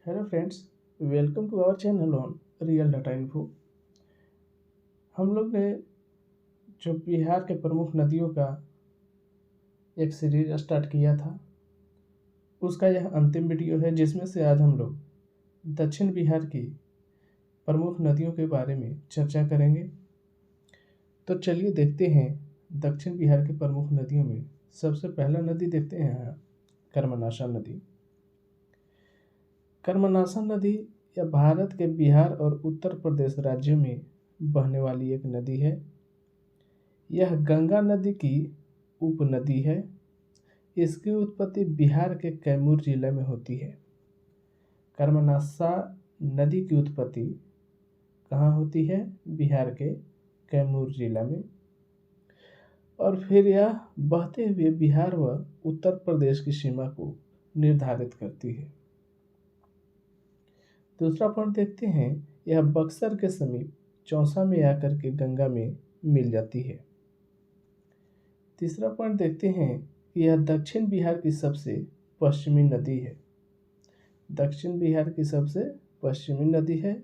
Hello friends, welcome to our channel on real data info. हम लोग ने जो बिहार के प्रमुख नदियों का एक सीरीज स्टार्ट किया था, उसका यह अंतिम वीडियो है जिसमें से आज हम लोग दक्षिण बिहार की प्रमुख नदियों के बारे में चर्चा करेंगे। तो चलिए देखते हैं दक्षिण बिहार की प्रमुख नदियों में सबसे पहला नदी देखते हैं कर्मनाशा नदी। कर्मनाशा नदी यह भारत के बिहार और उत्तर प्रदेश राज्यों में बहने वाली एक नदी है। यह गंगा नदी की उपनदी है। इसकी उत्पत्ति बिहार के कैमूर जिले में होती है। कर्मनाशा नदी की उत्पत्ति कहाँ होती है? बिहार के कैमूर जिला में। और फिर यह बहते हुए बिहार व उत्तर प्रदेश की सीमा को निर्धारित करती है। दूसरा पॉइंट देखते हैं, यह बक्सर के समीप चौसा में आकर के गंगा में मिल जाती है। तीसरा पॉइंट देखते हैं कि यह दक्षिण बिहार की सबसे पश्चिमी नदी है। दक्षिण बिहार की सबसे पश्चिमी नदी है।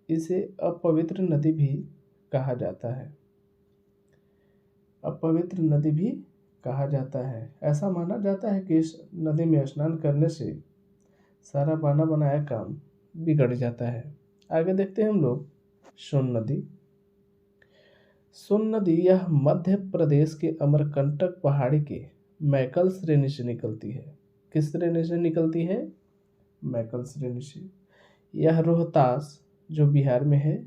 इसे अपवित्र नदी भी कहा जाता है। अपवित्र नदी भी कहा जाता है। ऐसा माना जाता है कि इस नदी में स्नान करने से सारा बना बनाया काम बिगड़ जाता है। आगे देखते हैं हम लोग सोन नदी। सोन नदी यह मध्य प्रदेश के अमरकंटक पहाड़ी के मैकल श्रेणी से निकलती है। किस श्रेणी से निकलती है? मैकल श्रेणी से। यह रोहतास जो बिहार में है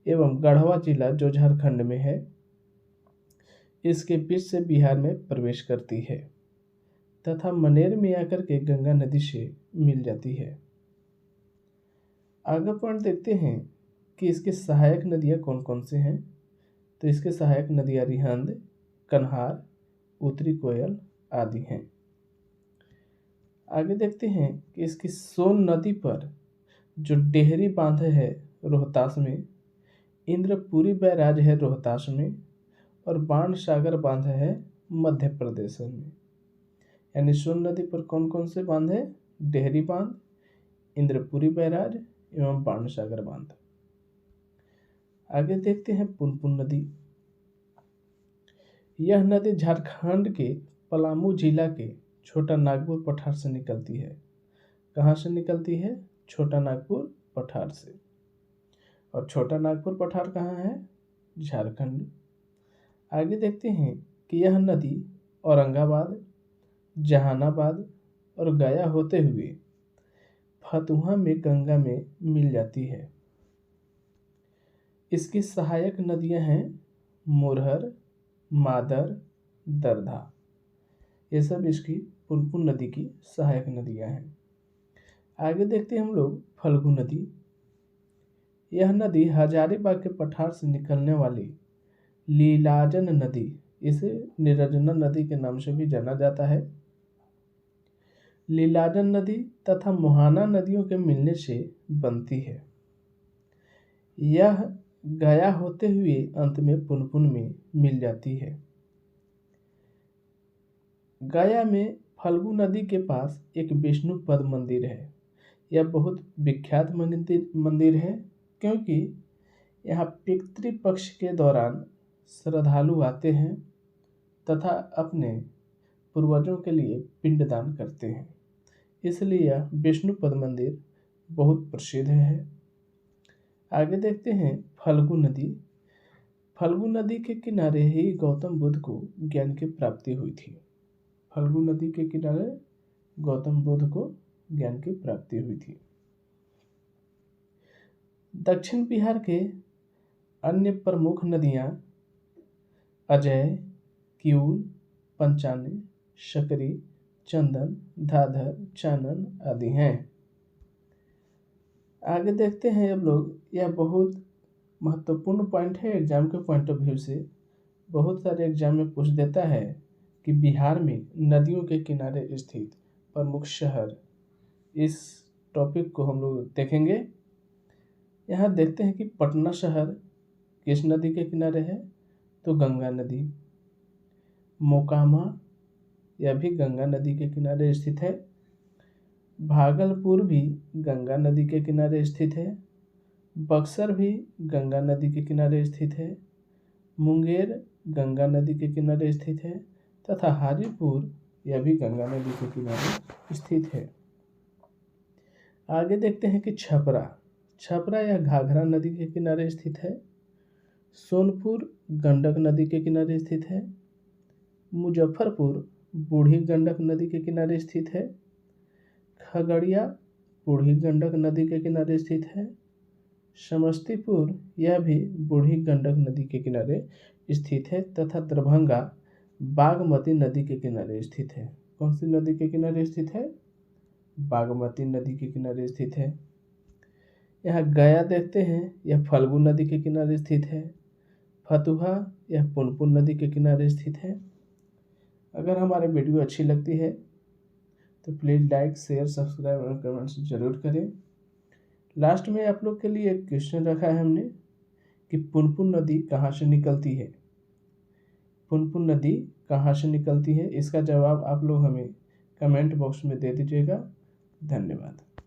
एवं गढ़वा जिला जो झारखंड में है, इसके बीच से बिहार में प्रवेश करती है तथा मनेर में आकर के गंगा नदी से मिल जाती है। आगे पॉइंट देखते हैं कि इसकी सहायक नदियाँ कौन कौन से हैं। तो इसके सहायक नदियाँ रिहंद, कन्हार, उत्तरी कोयल आदि हैं। आगे देखते हैं कि इसकी सोन नदी पर जो डेहरी बांध है रोहतास में, इंद्रपुरी बैराज है रोहतास में, और बाण सागर बांध है मध्य प्रदेश में। यानी सोन नदी पर कौन कौन से बांध है? डेहरी बांध, इंद्रपुरी बैराज एवं बाण सागर बांध। आगे देखते हैं पुनपुन नदी। यह नदी झारखंड के पलामू जिला के छोटा नागपुर पठार से निकलती है। कहाँ से निकलती है? छोटा नागपुर पठार से। और छोटा नागपुर पठार कहाँ है? झारखंड। आगे देखते हैं कि यह नदी औरंगाबाद, जहानाबाद और गया होते हुए फतुहा में गंगा में मिल जाती है। इसकी सहायक नदियां हैं मोरहर, मादर, दरधा। ये सब इसकी पुनपुन नदी की सहायक नदियां हैं। आगे देखते हैं हम लोग फल्गु नदी। यह नदी हजारीबाग के पठार से निकलने वाली लीलाजन नदी, इसे निरंजना नदी के नाम से भी जाना जाता है। लीलाजन नदी तथा मोहाना नदियों के मिलने से बनती है। यह गया होते हुए अंत में पुनपुन में मिल जाती है। गया में फल्गु नदी के पास एक विष्णुपद मंदिर है। यह बहुत विख्यात मंदिर है क्योंकि यहाँ पितृपक्ष के दौरान श्रद्धालु आते हैं तथा अपने पूर्वजों के लिए पिंडदान करते हैं। इसलिए यह विष्णुपद मंदिर बहुत प्रसिद्ध है। आगे देखते हैं फल्गु नदी। फल्गु नदी के किनारे ही गौतम बुद्ध को ज्ञान की प्राप्ति हुई थी। फल्गु नदी के किनारे गौतम बुद्ध को ज्ञान की प्राप्ति हुई थी। दक्षिण बिहार के अन्य प्रमुख नदियां अजय, किऊल, पंचाने, सकरी, चंदन, धाधर, चानन आदि हैं। आगे देखते हैं अब लोग, यह बहुत महत्वपूर्ण पॉइंट है एग्जाम के पॉइंट ऑफ व्यू से। बहुत सारे एग्जाम में पूछ देता है कि बिहार में नदियों के किनारे स्थित प्रमुख शहर। इस टॉपिक को हम लोग देखेंगे। यहाँ देखते हैं कि पटना शहर किस नदी के किनारे है? तो गंगा नदी। मोकामा यह भी गंगा नदी के किनारे स्थित है। भागलपुर भी गंगा नदी के किनारे स्थित है। बक्सर भी गंगा नदी के किनारे स्थित है। मुंगेर गंगा नदी के किनारे स्थित है तथा हाजीपुर यह भी गंगा नदी के किनारे स्थित है। आगे देखते हैं कि छपरा यह घाघरा नदी के किनारे स्थित है। सोनपुर गंडक नदी के किनारे स्थित है। मुजफ्फरपुर बूढ़ी गंडक नदी के किनारे स्थित है। खगड़िया बूढ़ी गंडक नदी के किनारे स्थित है। समस्तीपुर यह भी बूढ़ी गंडक नदी के किनारे स्थित है तथा दरभंगा बागमती नदी के किनारे स्थित है। कौन सी नदी के किनारे स्थित है? बागमती नदी के किनारे स्थित है। यहाँ गया देखते हैं, यह फल्गु नदी के किनारे स्थित है। फतुहा यह पुनपुन नदी के किनारे स्थित है। अगर हमारी वीडियो अच्छी लगती है तो प्लीज़ लाइक शेयर सब्सक्राइब और कमेंट्स जरूर करें। लास्ट में आप लोग के लिए एक क्वेश्चन रखा है हमने कि पुनपुन नदी कहाँ से निकलती है। पुनपुन नदी कहाँ से निकलती है, इसका जवाब आप लोग हमें कमेंट बॉक्स में दे दीजिएगा। धन्यवाद।